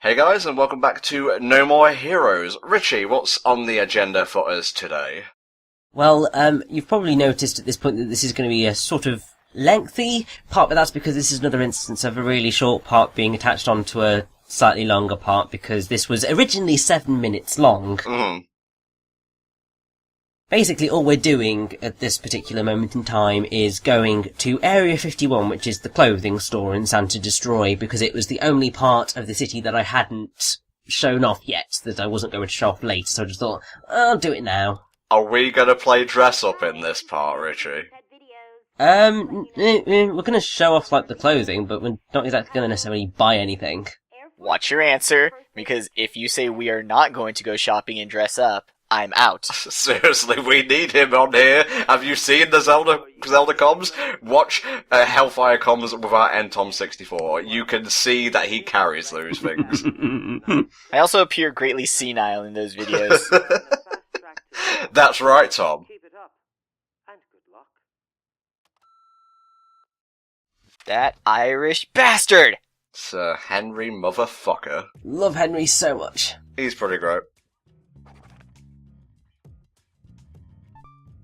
Hey guys, and welcome back to No More Heroes. Richie, what's on the agenda for us today? Well, you've probably noticed at this point that this is going to be a sort of lengthy part, but that's because this is another instance of a really short part being attached onto a slightly longer part, because this was originally 7 minutes long. Basically, all we're doing at this particular moment in time is going to Area 51, which is the clothing store in Santa Destroy, because it was the only part of the city that I hadn't shown off yet, that I wasn't going to show off later, so I just thought, I'll do it now. Are we going to play dress-up in this part, Richie? We're going to show off, the clothing, but we're not exactly going to necessarily buy anything. Watch your answer, because if you say we are not going to go shopping and dress up, I'm out. Seriously, we need him on here. Have you seen the Zelda comms? Watch HellfireComms without Tom64. You can see that he carries those things. I also appear greatly senile in those videos. That's right, Tom. Keep it up, and good luck. That Irish bastard! Sir Henry motherfucker. Love Henry so much. He's pretty great.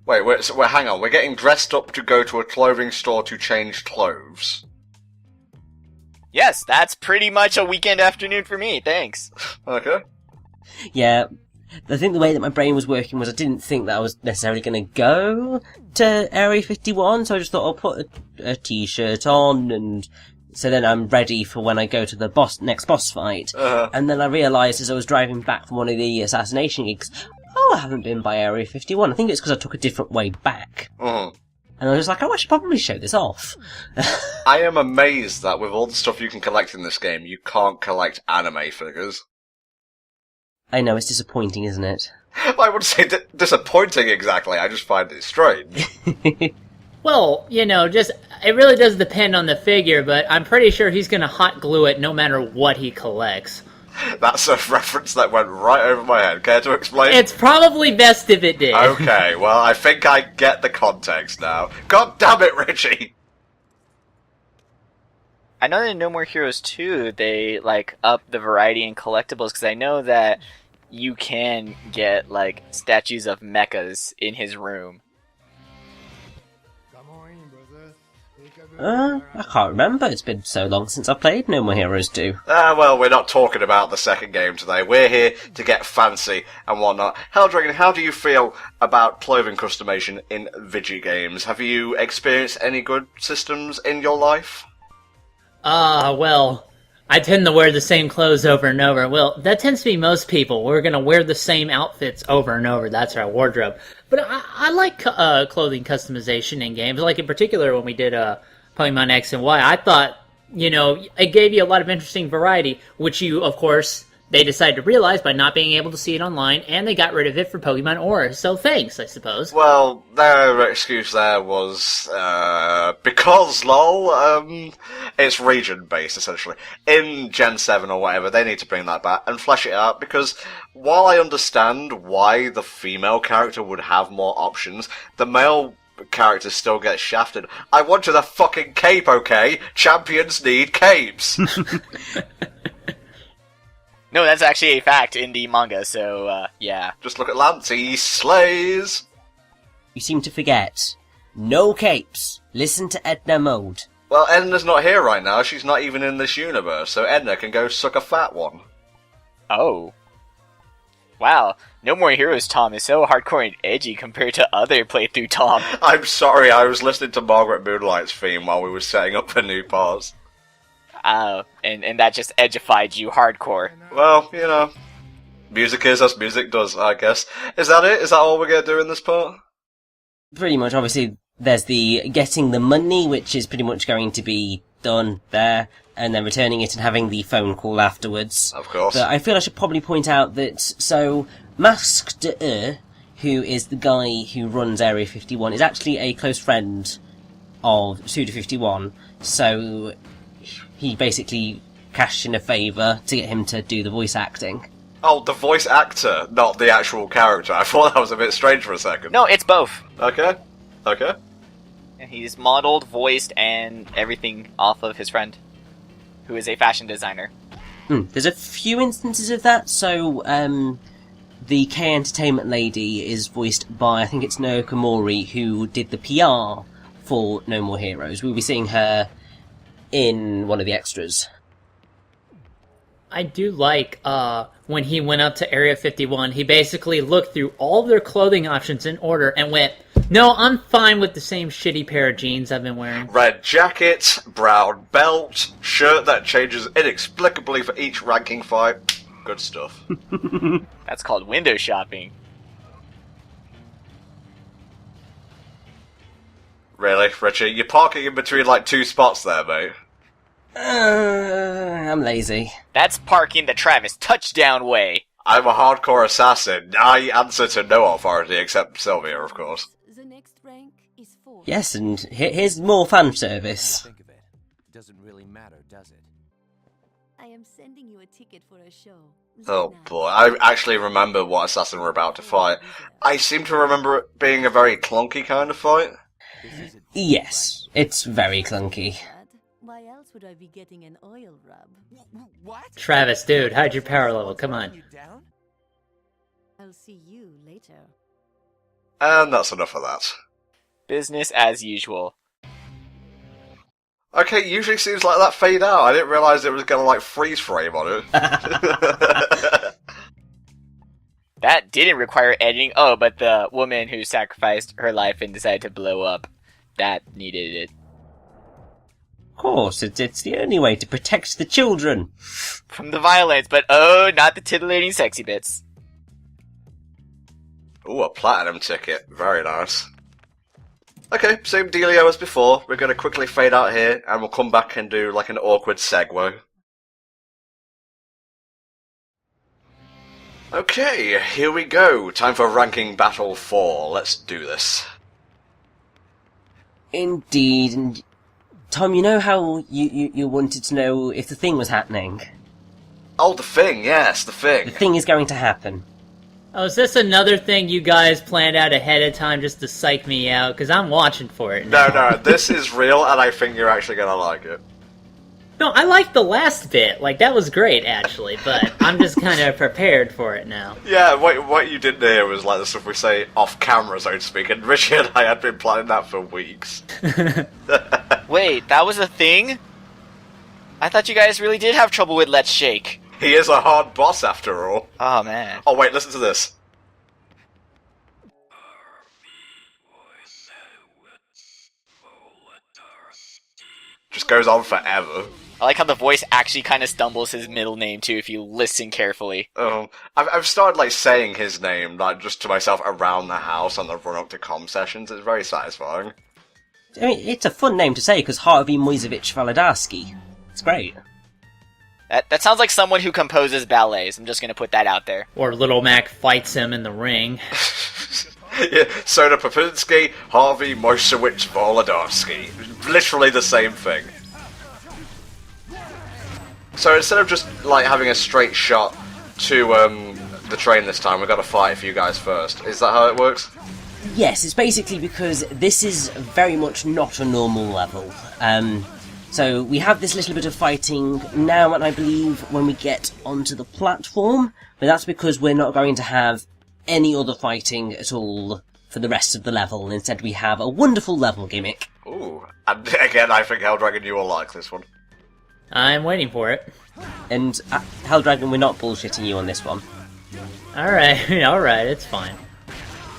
Wait, hang on. We're getting dressed up to go to a clothing store to change clothes. Yes, that's pretty much a weekend afternoon for me, thanks. Okay. Yeah, I think the way that my brain was working was I didn't think that I was necessarily going to go to Area 51, so I just thought I'll put a t-shirt on, and so then I'm ready for when I go to the next boss fight. And then I realised as I was driving back from one of the assassination gigs, I haven't been by Area 51. I think it's because I took a different way back. And I was like, I should probably show this off. I am amazed that with all the stuff you can collect in this game, you can't collect anime figures. I know, it's disappointing, isn't it? I wouldn't say disappointing exactly, I just find it strange. Well, it really does depend on the figure, but I'm pretty sure he's gonna hot glue it no matter what he collects. That's a reference that went right over my head. Care to explain? It's probably best if it did. Okay, well, I think I get the context now. God damn it, Richie! I know that in No More Heroes 2, they, up the variety in collectibles, because I know that you can get, statues of mechas in his room. I can't remember. It's been so long since I played No More Heroes 2. Well, we're not talking about the second game today. We're here to get fancy and whatnot. Helldragon, how do you feel about clothing customization in video games? Have you experienced any good systems in your life? Well, I tend to wear the same clothes over and over. Well, that tends to be most people. We're gonna wear the same outfits over and over. That's our wardrobe. But I like clothing customization in games. Like, in particular, when we did Pokemon X and Y, I thought, it gave you a lot of interesting variety, which of course, they decided to realize by not being able to see it online, and they got rid of it for Pokemon Aura. So thanks, I suppose. Well, their excuse there was, because, lol, it's region-based, essentially. In Gen 7 or whatever, they need to bring that back and flesh it out, because while I understand why the female character would have more options, the male character still gets shafted. I wanted a fucking cape, okay? Champions need capes! No, that's actually a fact in the manga, so, yeah. Just look at Lance, he slays! You seem to forget. No capes. Listen to Edna Mode. Well, Edna's not here right now, she's not even in this universe, so Edna can go suck a fat one. Oh. Wow, No More Heroes Tom is so hardcore and edgy compared to other playthrough Tom. I'm sorry, I was listening to Margaret Moonlight's theme while we were setting up the new parts. And that just edgified you hardcore. Well, music is as music does, I guess. Is that it? Is that all we're gonna do in this part? Pretty much, obviously, there's the getting the money, which is pretty much going to be done there, and then returning it and having the phone call afterwards. Of course. But I feel I should probably point out that, so, Masked, who is the guy who runs Area 51, is actually a close friend of Suda51, so he basically cashed in a favour to get him to do the voice acting. Oh, the voice actor, not the actual character. I thought that was a bit strange for a second. No, it's both. Okay. And he's modeled, voiced, and everything off of his friend, who is a fashion designer. There's a few instances of that, so, the K Entertainment lady is voiced by, I think it's Naoka Mori, who did the PR for No More Heroes. We'll be seeing her in one of the extras. I do like, when he went up to Area 51, he basically looked through all of their clothing options in order and went, no, I'm fine with the same shitty pair of jeans I've been wearing. Red jacket, brown belt, shirt that changes inexplicably for each ranking fight. Good stuff. That's called window shopping. Really, Richie? You're parking in between like two spots there, mate. I'm lazy. That's parking the Travis touchdown way. I'm a hardcore assassin. I answer to no authority except Sylvia, of course. The next rank is 4. Yes, and here's more fan service. Think of it. Doesn't really matter, does it? I am sending you a ticket for a show. Oh boy, I actually remember what assassin we're about to fight. I seem to remember it being a very clunky kind of fight. Yes, it's very clunky. Why else would I be getting an oil rub? What? Travis, dude, hide your power level, come on. You down? I'll see you later. And that's enough of that. Business as usual. Okay, usually seems like that fade out. I didn't realise it was gonna like freeze frame on it. That didn't require editing. Oh, but the woman who sacrificed her life and decided to blow up, that needed it. Of course, it's the only way to protect the children. From the violence, but oh, not the titillating sexy bits. Ooh, a platinum ticket. Very nice. Okay, same dealio as before. We're gonna quickly fade out here, and we'll come back and do like an awkward segue. Okay, here we go. Time for ranking battle 4. Let's do this. Indeed, and Tom, you know how you wanted to know if the thing was happening? Oh, the thing, yes, the thing. The thing is going to happen. Oh, is this another thing you guys planned out ahead of time just to psych me out? Because I'm watching for it now. No, this is real, and I think you're actually gonna like it. No, I liked the last bit. Like, that was great, actually, but I'm just kind of prepared for it now. Yeah, what you didn't hear was like the stuff we say off camera, so to speak, and Richie and I had been planning that for weeks. Wait, that was a thing? I thought you guys really did have trouble with Let's Shake. He is a hard boss after all. Oh, man. Oh wait, listen to this. Just goes on forever. I like how the voice actually kind of stumbles his middle name, too, if you listen carefully. I've started like saying his name like just to myself around the house on the run up to comm sessions. It's very satisfying. I mean, it's a fun name to say because Harvey Moisevich Validarsky. It's great. That sounds like someone who composes ballets. I'm just gonna put that out there. Or Little Mac fights him in the ring. Yeah, Soda Popinski, Harvey Moisevich Volodarsky. Literally the same thing. So instead of just like having a straight shot to the train this time, we've got to fight for you guys first. Is that how it works? Yes, it's basically because this is very much not a normal level. So we have this little bit of fighting now, and I believe when we get onto the platform, but that's because we're not going to have any other fighting at all for the rest of the level. Instead, we have a wonderful level gimmick. Ooh, and again, I think Helldragon, you will like this one. I'm waiting for it. And, Helldragon, we're not bullshitting you on this one. Alright, alright, it's fine.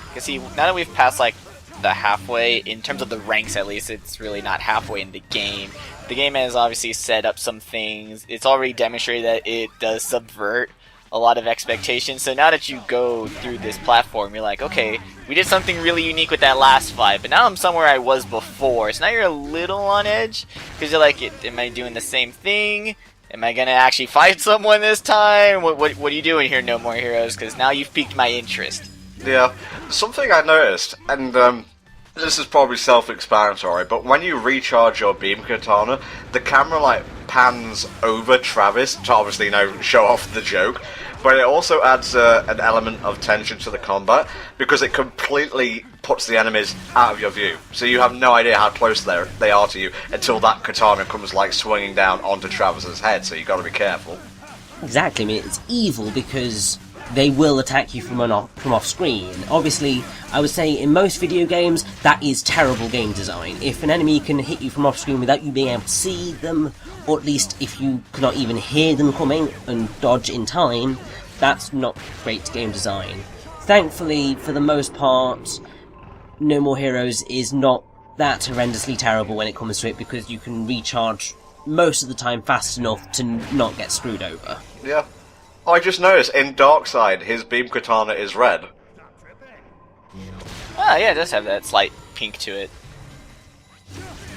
Because see, now that we've passed like the halfway, in terms of the ranks at least, it's really not halfway in the game. The game has obviously set up some things. It's already demonstrated that it does subvert a lot of expectations. So now that you go through this platform, you're like, okay, we did something really unique with that last fight, but now I'm somewhere I was before. So now you're a little on edge, because you're like, am I doing the same thing? Am I gonna actually fight someone this time? What are you doing here, No More Heroes? Because now you've piqued my interest. Yeah, something I noticed, and this is probably self-explanatory, but when you recharge your beam katana, the camera like pans over Travis to obviously, you know, show off the joke, but it also adds an element of tension to the combat because it completely puts the enemies out of your view. So you have no idea how close they are to you until that katana comes like swinging down onto Travis's head. So you got to be careful. Exactly, I mean, it's evil because they will attack you from off screen. Obviously, I would say in most video games, that is terrible game design. If an enemy can hit you from off screen without you being able to see them, or at least if you cannot even hear them coming and dodge in time, that's not great game design. Thankfully, for the most part, No More Heroes is not that horrendously terrible when it comes to it, because you can recharge most of the time fast enough to not get screwed over. Yeah. Oh, I just noticed, in Darkseid, his beam katana is red. Ah, yeah, it does have that slight pink to it.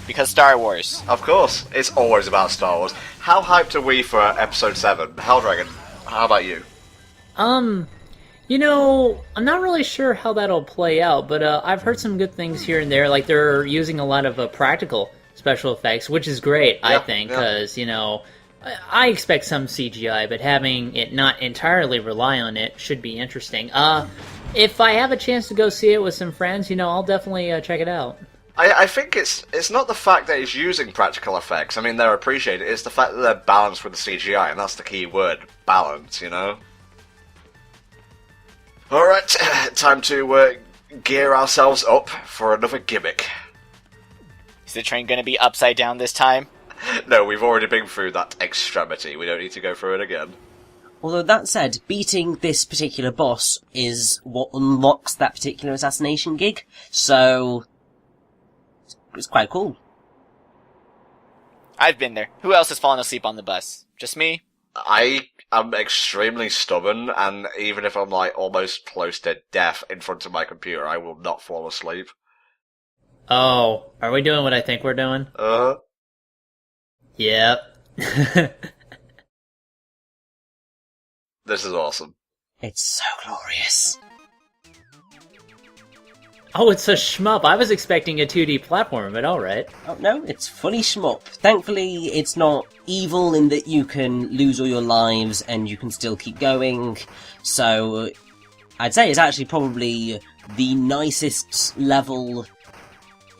Because Star Wars. Of course, it's always about Star Wars. How hyped are we for Episode 7? Helldragon, how about you? You know, I'm not really sure how that'll play out, but I've heard some good things here and there. Like, they're using a lot of practical special effects, which is great, I think, because, you know, I expect some CGI, but having it not entirely rely on it should be interesting. If I have a chance to go see it with some friends, you know, I'll definitely check it out. I think it's not the fact that it's using practical effects, I mean, they're appreciated, it's the fact that they're balanced with the CGI, and that's the key word, balance, you know? Alright, time to gear ourselves up for another gimmick. Is the train gonna be upside down this time? No, we've already been through that extremity, we don't need to go through it again. Although that said, beating this particular boss is what unlocks that particular assassination gig, so it's quite cool. I've been there. Who else has fallen asleep on the bus? Just me? I am extremely stubborn, and even if I'm like almost close to death in front of my computer, I will not fall asleep. Oh, are we doing what I think we're doing? Yep. This is awesome. It's so glorious. Oh, it's a shmup. I was expecting a 2D platform, but alright. Oh no, it's fully shmup. Thankfully, it's not evil in that you can lose all your lives and you can still keep going. So, I'd say it's actually probably the nicest level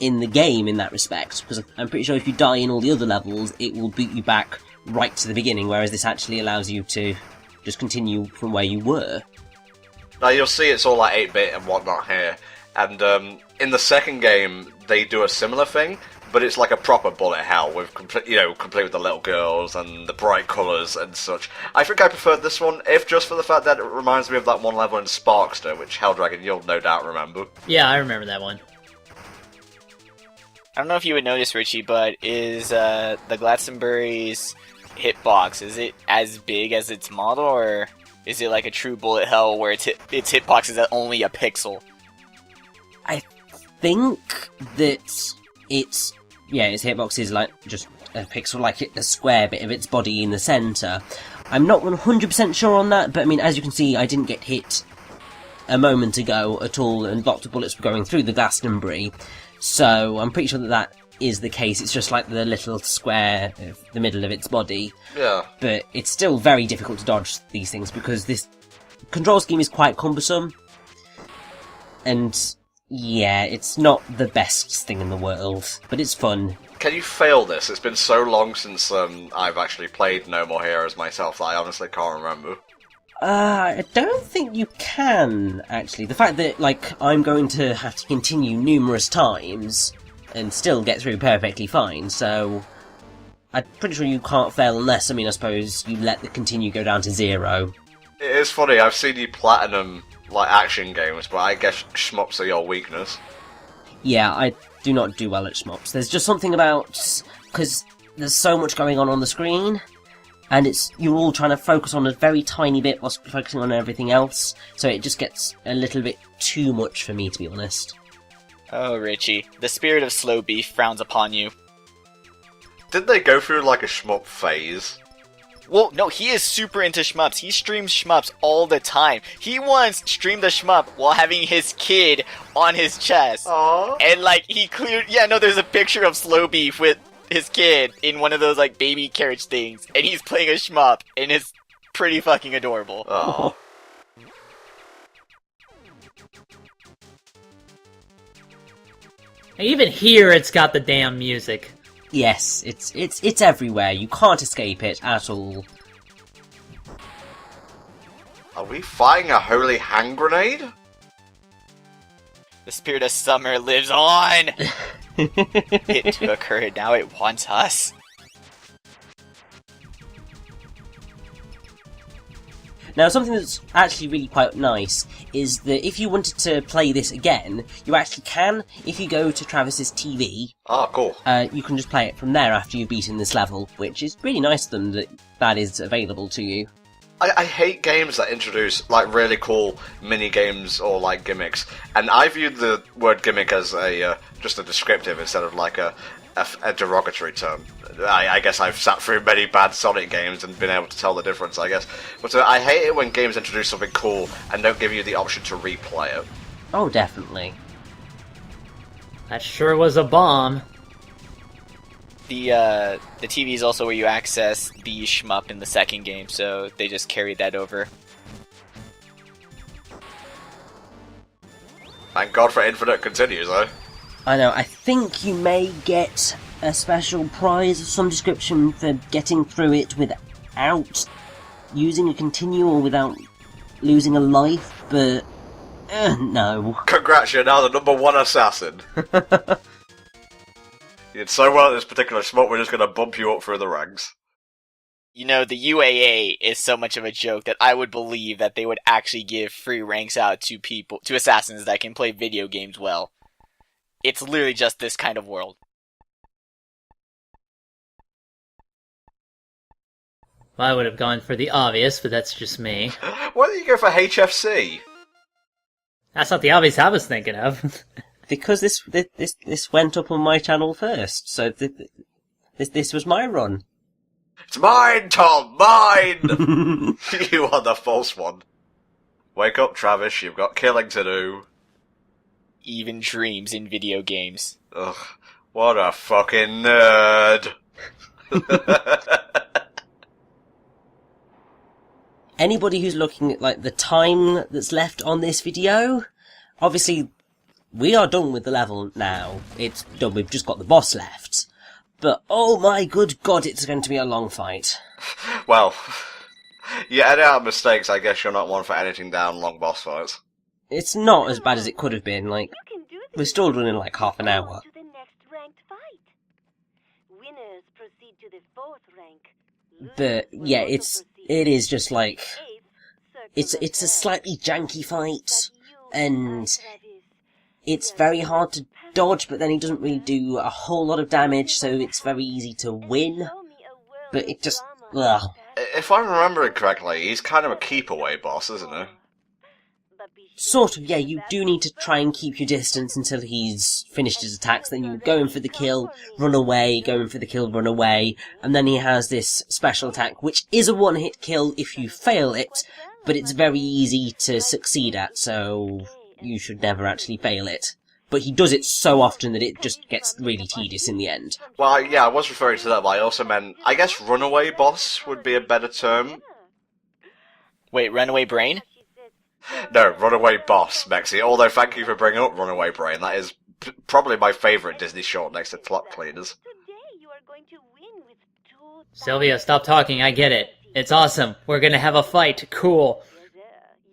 in the game in that respect, because I'm pretty sure if you die in all the other levels, it will boot you back right to the beginning, whereas this actually allows you to just continue from where you were. Now you'll see it's all like 8-bit and whatnot here, and in the second game they do a similar thing, but it's like a proper bullet hell with complete with the little girls and the bright colours and such. I think I preferred this one, if just for the fact that it reminds me of that one level in Sparkster, which Helldragon you'll no doubt remember. Yeah, I remember that one. I don't know if you would notice, Richie, but is the Glastonbury's hitbox, is it as big as its model, or is it like a true bullet hell where its hitbox is only a pixel? I think that its hitbox is like just a pixel, like a square bit of its body in the centre. I'm not 100% sure on that, but I mean, as you can see, I didn't get hit a moment ago at all, and lots of bullets were going through the Glastonbury, so I'm pretty sure that is the case. It's just like the little square of the middle of its body. Yeah. But it's still very difficult to dodge these things, because this control scheme is quite cumbersome, and yeah, it's not the best thing in the world, but it's fun. Can you fail this? It's been so long since I've actually played No More Heroes myself that I honestly can't remember. I don't think you can, actually. The fact that, like, I'm going to have to continue numerous times and still get through perfectly fine, so I'm pretty sure you can't fail unless, I suppose, you let the continue go down to 0. It is funny, I've seen you platinum, like, action games, but I guess shmups are your weakness. Yeah, I do not do well at shmups. There's just something about... because there's so much going on the screen, and you're all trying to focus on a very tiny bit whilst focusing on everything else, so it just gets a little bit too much for me, to be honest. Oh, Richie, the spirit of slow beef frowns upon you. Did they go through, like, a shmup phase? Well, no, he is super into shmups. He streams shmups all the time. He once streamed a shmup while having his kid on his chest. Aww. And, like, there's a picture of Slow Beef with his kid in one of those, like, baby carriage things. And he's playing a shmup, and it's pretty fucking adorable. Aww. Even here, it's got the damn music. Yes, it's everywhere. You can't escape it at all. Are we fighting a holy hand grenade? The spirit of summer lives on! It took her, and now it wants us. Now, something that's actually really quite nice is that if you wanted to play this again, you actually can. If you go to Travis's TV, Oh, cool. you can just play it from there after you've beaten this level, which is really nice of them that that is available to you. I hate games that introduce, like, really cool mini-games or, like, gimmicks. And I viewed the word gimmick as a just a descriptive instead of, like, a derogatory term. I guess I've sat through many bad Sonic games and been able to tell the difference, I guess. But I hate it when games introduce something cool and don't give you the option to replay it. Oh, definitely. That sure was a bomb. The TV is also where you access the Schmup in the second game, so they just carried that over. Thank God for Infinite continues, though. I know, I think you may get a special prize of some description for getting through it without using a continue or without losing a life, but no. Congrats, you're now the #1 assassin. You did so well at this particular spot, we're just going to bump you up through the ranks. You know, the UAA is so much of a joke that I would believe that they would actually give free ranks out to people, to assassins that can play video games well. It's literally just this kind of world. Well, I would have gone for the obvious, but that's just me. Why don't you go for HFC? That's not the obvious I was thinking of. Because this went up on my channel first, so this was my run. It's mine, Tom, mine! You are the false one. Wake up, Travis, you've got killing to do. Even dreams in video games. Ugh, what a fucking nerd. Anybody who's looking at, like, the time that's left on this video, obviously, we are done with the level now. It's done, we've just got the boss left. But, oh my good god, it's going to be a long fight. Well, you edit out mistakes, I guess you're not one for editing down long boss fights. It's not as bad as it could have been, like, You can do this. we're still running like half an hour. To the next ranked fight. Winners proceed to the 4th rank. But, Losers will yeah, also it is just like, eighth, circle it's a of slightly janky fight, death. and Travis. it's very hard to dodge, but then he doesn't really do a whole lot of damage, so it's very easy to win. But it just, ugh. If I'm remembering correctly, he's kind of a keep-away boss, isn't he? Sort of, yeah, you do need to try and keep your distance until he's finished his attacks, then you go in for the kill, run away, go in for the kill, run away, and then he has this special attack, which is a one-hit kill if you fail it, but it's very easy to succeed at, so you should never actually fail it. But he does it so often that it just gets really tedious in the end. Well, yeah, I was referring to that, but I also meant, I guess runaway boss would be a better term. Wait, Runaway Brain? No, runaway boss, Mexi. Although, thank you for bringing up Runaway Brain. That is probably my favourite Disney short next to Clock Cleaners. Today you are going to win with 2 Sylvia, stop talking, I get it. It's awesome. We're gonna have a fight. Cool.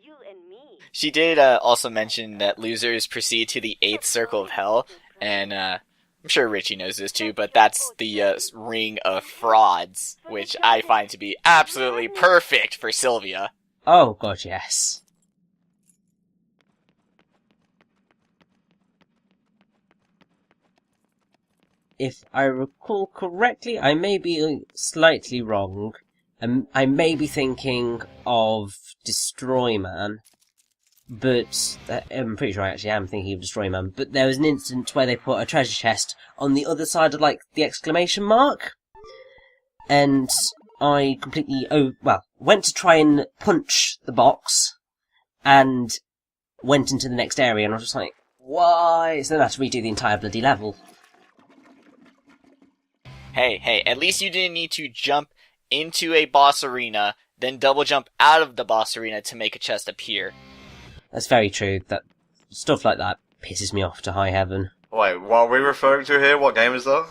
You and me. She did also mention that losers proceed to the 8th circle of hell, and I'm sure Richie knows this too, but that's the ring of frauds, which I find to be absolutely perfect for Sylvia. Oh god, yes. If I recall correctly, I may be slightly wrong. I may be thinking of Destroy Man, but I'm pretty sure I actually am thinking of Destroy Man. But there was an instance where they put a treasure chest on the other side of, like, the exclamation mark, and I completely, went to try and punch the box, and went into the next area, and I was just like, why? So then I had to redo the entire bloody level. Hey, at least you didn't need to jump into a boss arena, then double jump out of the boss arena to make a chest appear. That's very true. That stuff like that pisses me off to high heaven. Wait, what are we referring to here? What game is that?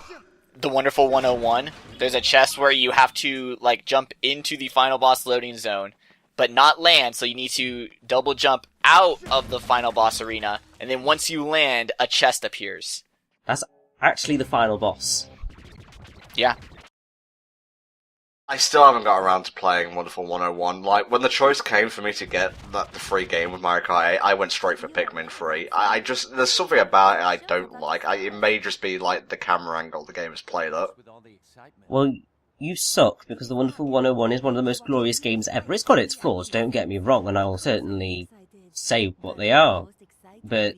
The Wonderful 101, there's a chest where you have to, like, jump into the final boss loading zone, but not land, so you need to double jump out of the final boss arena, and then once you land, a chest appears. That's actually the final boss. Yeah. I still haven't got around to playing Wonderful 101. Like, when the choice came for me to get the free game with Mario Kart 8, I went straight for Pikmin 3. I just, there's something about it I don't like. It may just be, like, the camera angle the game is played at. Well, you suck, because the Wonderful 101 is one of the most glorious games ever. It's got its flaws, don't get me wrong, and I will certainly say what they are. But,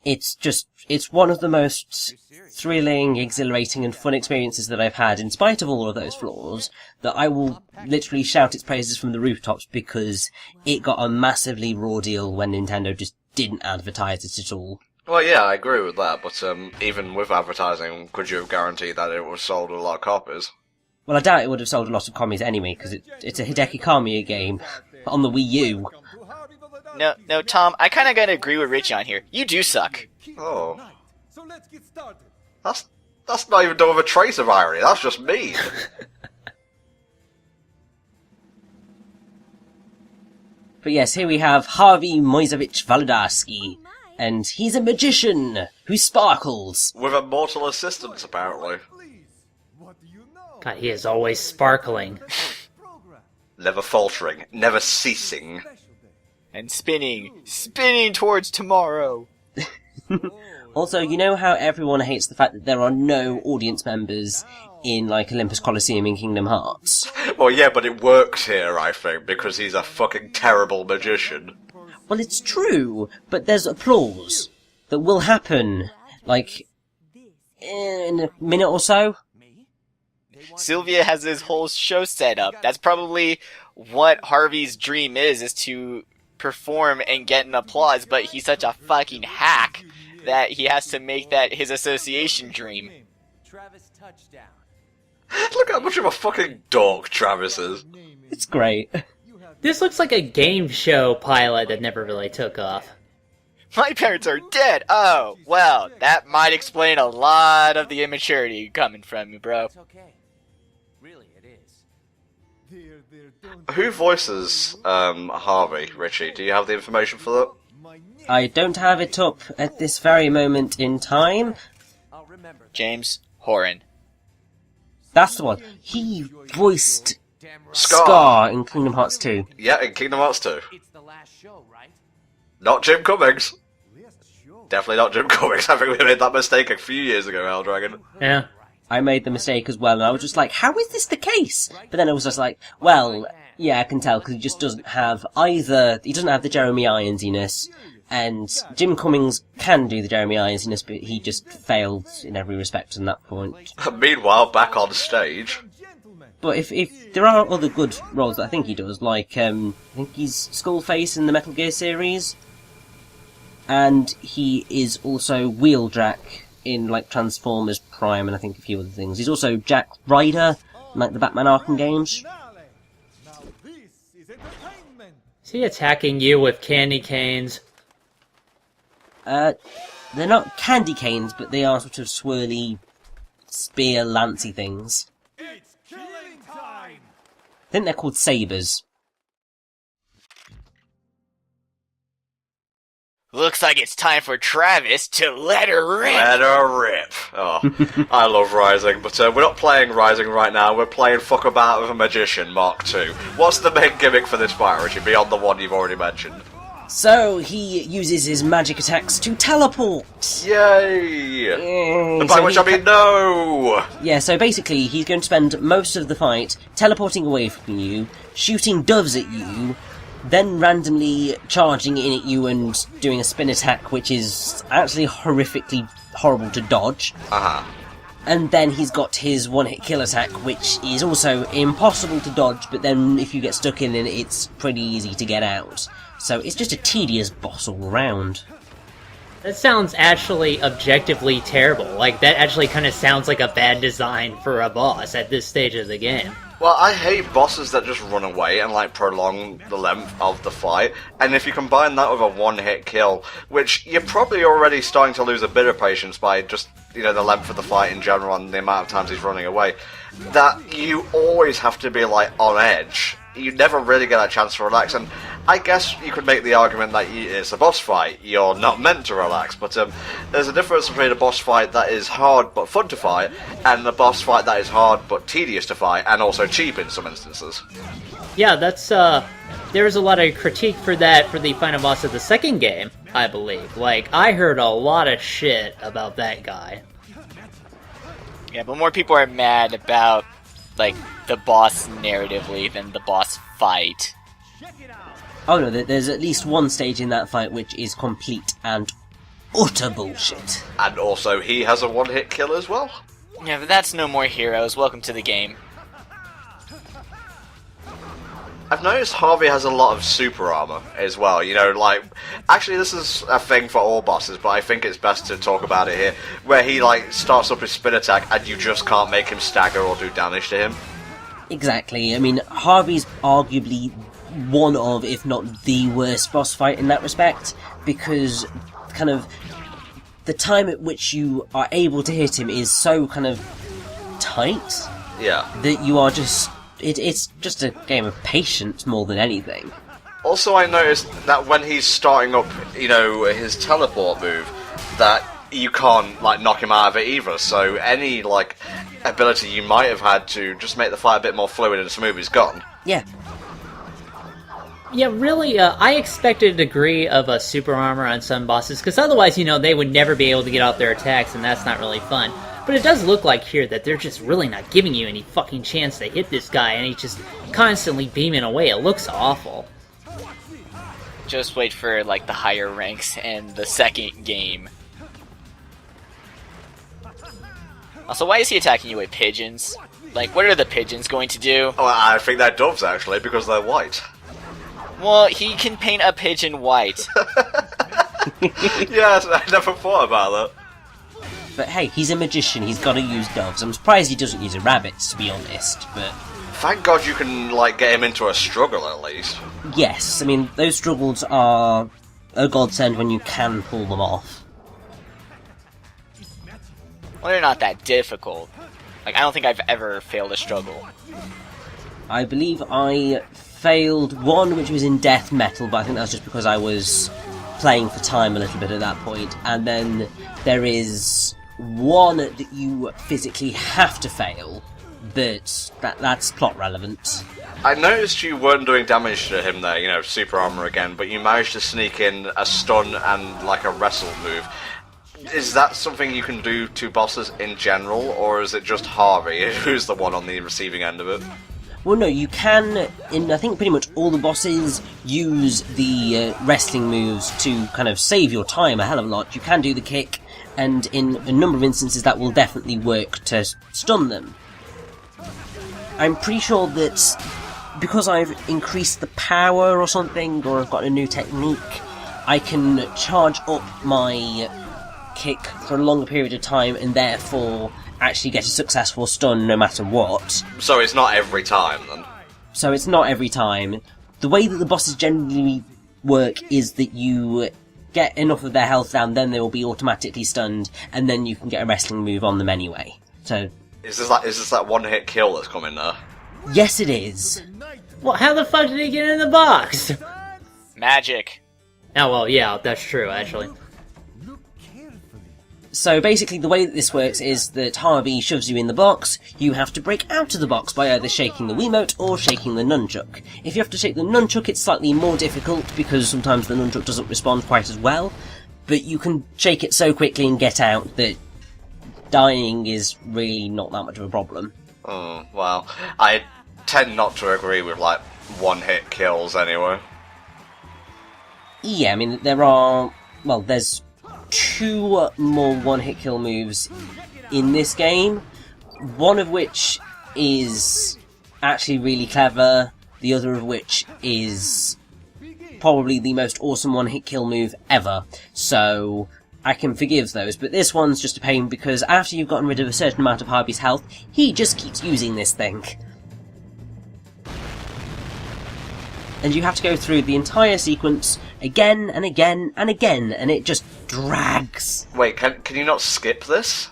it's one of the most thrilling, exhilarating, and fun experiences that I've had, in spite of all of those flaws, that I will literally shout its praises from the rooftops, because it got a massively raw deal when Nintendo just didn't advertise it at all. Well, yeah, I agree with that, but even with advertising, could you have guaranteed that it was sold a lot of copies? Well, I doubt it would have sold a lot of copies anyway, because it's a Hideki Kamiya game on the Wii U. No, Tom, I kinda gotta agree with Richie on here. You do suck. Oh. That's not even done with a trace of irony, that's just mean. But yes, here we have Harvey Moisevich Walodarski, and he's a magician who sparkles. With immortal assistance, apparently. God, he is always sparkling. Never faltering, never ceasing. And spinning towards tomorrow. Also, you know how everyone hates the fact that there are no audience members in, like, Olympus Coliseum in Kingdom Hearts? Well, yeah, but it works here, I think, because he's a fucking terrible magician. Well, it's true, but there's applause that will happen, like, in a minute or so. Sylvia has this whole show set up. That's probably what Harvey's dream is to perform and get an applause, but he's such a fucking hack that he has to make that his association dream. Travis touchdown. Look how much of a fucking dork Travis is. It's great. This looks like a game show pilot that never really took off. My parents are dead! Oh, well, that might explain a lot of the immaturity coming from you, bro. It's okay. Really, it is. Who voices Harvey, Richie? Do you have the information for that? I don't have it up at this very moment in time. I'll remember. James Horan. That's the one. He voiced Scar. Scar in Kingdom Hearts 2. Yeah, in Kingdom Hearts 2. It's the last show, right? Not Jim Cummings. Definitely not Jim Cummings. I think we made that mistake a few years ago, Eldragon. Yeah. I made the mistake as well, and I was just like, how is this the case? But then I was just like, well, yeah, I can tell, because he just doesn't have he doesn't have the Jeremy Ironsiness, and Jim Cummings can do the Jeremy Ironsiness, but he just failed in every respect on that point. Meanwhile, back on stage. But if there are other good roles that I think he does, like, I think he's Skullface in the Metal Gear series, and he is also Wheeljack in, like, Transformers Prime and I think a few other things. He's also Jack Ryder in, like, the Batman Arkham games. Is he attacking you with candy canes? They're not candy canes, but they are sort of swirly, spear, lancy things. It's killing time! I think they're called sabers. Looks like it's time for Travis to let her rip! Let her rip. Oh, I love Rising, but we're not playing Rising right now, we're playing Fuck About with a Magician Mark II. What's the main gimmick for this fight, Richie, beyond the one you've already mentioned? So, he uses his magic attacks to teleport! Yay! By So which he I mean no! Yeah, so basically, he's going to spend most of the fight teleporting away from you, shooting doves at you, then randomly charging in at you and doing a spin attack, which is actually horrifically horrible to dodge. Uh-huh. And then he's got his one-hit kill attack, which is also impossible to dodge, but then if you get stuck in it, it's pretty easy to get out. So it's just a tedious boss all around. That sounds actually objectively terrible. Like, that actually kind of sounds like a bad design for a boss at this stage of the game. Well, I hate bosses that just run away and, like, prolong the length of the fight, and if you combine that with a one-hit kill, which you're probably already starting to lose a bit of patience by just, you know, the length of the fight in general and the amount of times he's running away, that you always have to be, like, on edge you never really get a chance to relax, and I guess you could make the argument that it's a boss fight, you're not meant to relax, but there's a difference between a boss fight that is hard but fun to fight, and a boss fight that is hard but tedious to fight, and also cheap in some instances. Yeah, that's, there's a lot of critique for that for the final boss of the second game, I believe. Like, I heard a lot of shit about that guy. Yeah, but more people are mad about, like, the boss narratively than the boss fight. Oh no, there's at least one stage in that fight which is complete and utter bullshit. And also, he has a one-hit kill as well. Yeah, but that's No More Heroes. Welcome to the game. I've noticed Harvey has a lot of super armor as well, you know, like, actually this is a thing for all bosses, but I think it's best to talk about it here, where he, like, starts up his spin attack and you just can't make him stagger or do damage to him. Exactly, I mean, Harvey's arguably one of, if not the worst boss fight in that respect, because kind of the time at which you are able to hit him is so kind of tight Yeah. that you are just... It's just a game of patience more than anything. Also, I noticed that when he's starting up, you know, his teleport move, that you can't, like, knock him out of it either, so any, like, ability you might have had to just make the fight a bit more fluid and smooth is gone. Yeah. Yeah, really, I expected a degree of super armor on some bosses, because otherwise, you know, they would never be able to get out their attacks, and that's not really fun. But it does look like here that they're just really not giving you any fucking chance to hit this guy, and he's just constantly beaming away. It looks awful. Just wait for, like, the higher ranks and the second game. Also, why is he attacking you with pigeons? Like, what are the pigeons going to do? Oh, I think they're doves, actually, because they're white. Well, he can paint a pigeon white. Yes, I never thought about that. But hey, he's a magician, he's got to use doves. I'm surprised he doesn't use rabbits, to be honest, but... Thank God you can, like, get him into a struggle, at least. Yes, I mean, those struggles are a godsend when you can pull them off. Well, they're not that difficult. Like, I don't think I've ever failed a struggle. I believe I failed one which was in death metal, but I think that was just because I was playing for time a little bit at that point. And then there is one that you physically have to fail, but that's plot relevant. I noticed you weren't doing damage to him there, you know, super armor again, but you managed to sneak in a stun and, like, a wrestle move. Is that something you can do to bosses in general, or is it just Harvey who's the one on the receiving end of it? Well, no, you can, in I think pretty much all the bosses, use the wrestling moves to kind of save your time a hell of a lot. You can do the kick, and in a number of instances that will definitely work to stun them. I'm pretty sure that because I've increased the power or something, or I've got a new technique, I can charge up my kick for a longer period of time and therefore actually get a successful stun no matter what. So it's not every time, then? So it's not every time. The way that the bosses generally work is that you get enough of their health down, then they will be automatically stunned, and then you can get a wrestling move on them anyway. So... Is this that one-hit kill that's coming there? Yes, it is. Well, how the fuck did he get in the box? Magic. Oh, well, yeah, that's true, actually. So basically the way that this works is that Harvey shoves you in the box, you have to break out of the box by either shaking the Wiimote or shaking the nunchuck. If you have to shake the nunchuck, it's slightly more difficult because sometimes the nunchuck doesn't respond quite as well, but you can shake it so quickly and get out that dying is really not that much of a problem. Oh, well, I tend not to agree with, like, one-hit kills anyway. Yeah, I mean, there's 2 more one-hit kill moves in this game, one of which is actually really clever, the other of which is probably the most awesome one-hit kill move ever, so I can forgive those, but this one's just a pain because after you've gotten rid of a certain amount of Harvey's health, he just keeps using this thing. And you have to go through the entire sequence again and again and again, and it just drags. Wait, can you not skip this?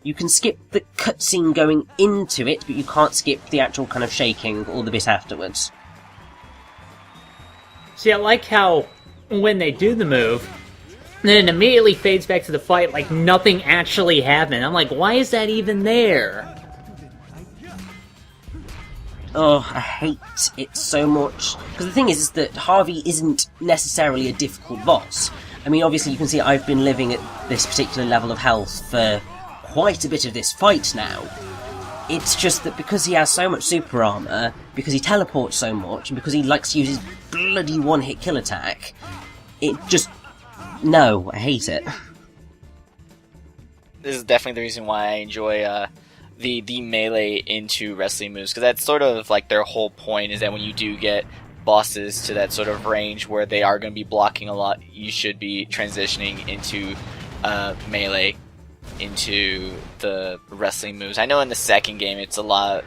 You can skip the cutscene going into it, but you can't skip the actual kind of shaking or the bit afterwards. See, I like how when they do the move, then it immediately fades back to the fight like nothing actually happened. I'm like, why is that even there? Oh, I hate it so much. Because the thing is that Harvey isn't necessarily a difficult boss. I mean, obviously you can see I've been living at this particular level of health for quite a bit of this fight now. It's just that because he has so much super armor, because he teleports so much, and because he likes to use his bloody one-hit kill attack, it just... No, I hate it. This is definitely the reason why I enjoy the melee into wrestling moves, because that's sort of like their whole point, is that when you do get bosses to that sort of range where they are going to be blocking a lot, you should be transitioning into melee into the wrestling moves. I know in the second game it's a lot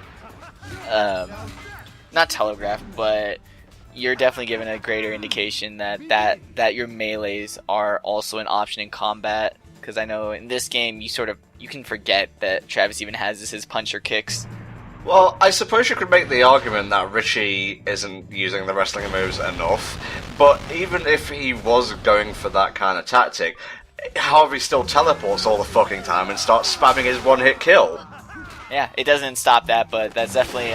not telegraphed, but you're definitely given a greater indication that your melees are also an option in combat, because I know in this game you can forget that Travis even has his puncher kicks. Well, I suppose you could make the argument that Richie isn't using the wrestling moves enough, but even if he was going for that kind of tactic, Harvey still teleports all the fucking time and starts spamming his one-hit kill. Yeah, it doesn't stop that, but that's definitely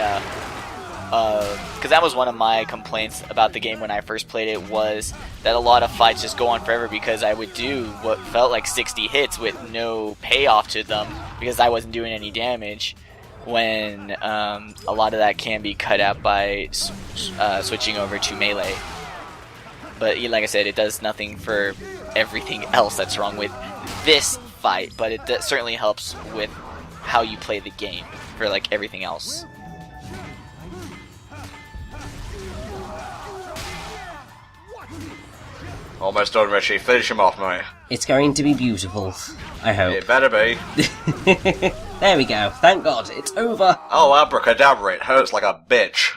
because that was one of my complaints about the game when I first played it, was that a lot of fights just go on forever because I would do what felt like 60 hits with no payoff to them because I wasn't doing any damage, when a lot of that can be cut out by switching over to melee. But like I said, it does nothing for everything else that's wrong with this fight, but it certainly helps with how you play the game for like everything else. Almost done, Richie. Finish him off, mate. It's going to be beautiful, I hope. It better be. There we go. Thank God, it's over. Oh, abracadabra, it hurts like a bitch.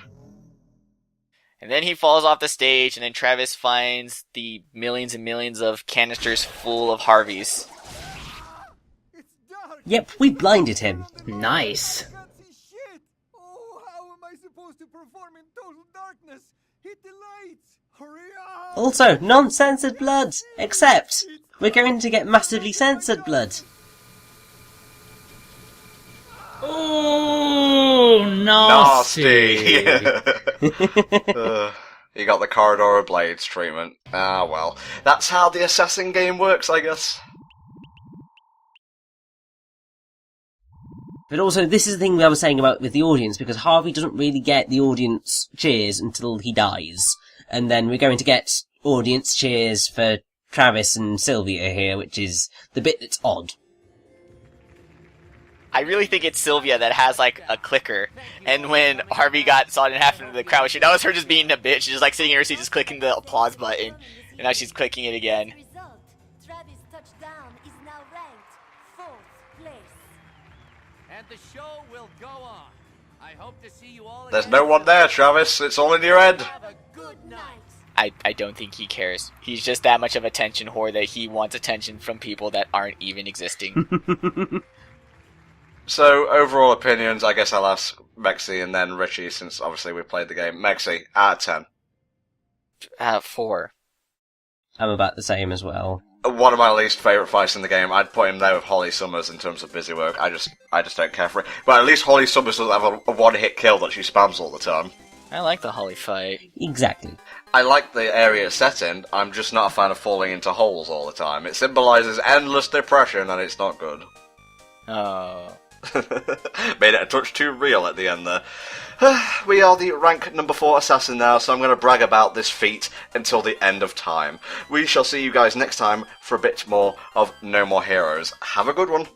And then he falls off the stage, and then Travis finds the millions and millions of canisters full of Harveys. Yep, we blinded him. Nice. I can't see shit. Oh, how am I supposed to perform in total darkness? Hit the lights. Hurry up. Also, non-censored blood. Except, we're going to get massively censored blood. Oh, nasty. You got the corridor of blades treatment. Ah, well. That's how the assassin game works, I guess. But also, this is the thing I was saying about with the audience, because Harvey doesn't really get the audience cheers until he dies. And then we're going to get audience cheers for Travis and Sylvia here, which is the bit that's odd. I really think it's Sylvia that has like a clicker, and when Harvey got sawed in half into the crowd, that was her just being a bitch, just like sitting in her seat, just clicking the applause button, and now she's clicking it again. Result: Travis Touchdown is now ranked 4th place. And the show will go on. I hope to see you all There's again. no one there, Travis. It's all in your head. Have a good night. I don't think he cares. He's just that much of a attention whore that he wants attention from people that aren't even existing. So, overall opinions, I guess I'll ask Mexi and then Richie, since obviously we played the game. Mexi, out of 10. 4. I'm about the same as well. One of my least favourite fights in the game. I'd put him there with Holly Summers in terms of busy work. I just don't care for it. But at least Holly Summers doesn't have a one-hit kill that she spams all the time. I like the Holly fight. Exactly. I like the area it's set in. I'm just not a fan of falling into holes all the time. It symbolises endless depression, and it's not good. Oh. Made it a touch too real at the end there. We are the rank number 4 assassin now, so I'm going to brag about this feat until the end of time. We shall see you guys next time for a bit more of No More Heroes. Have a good one.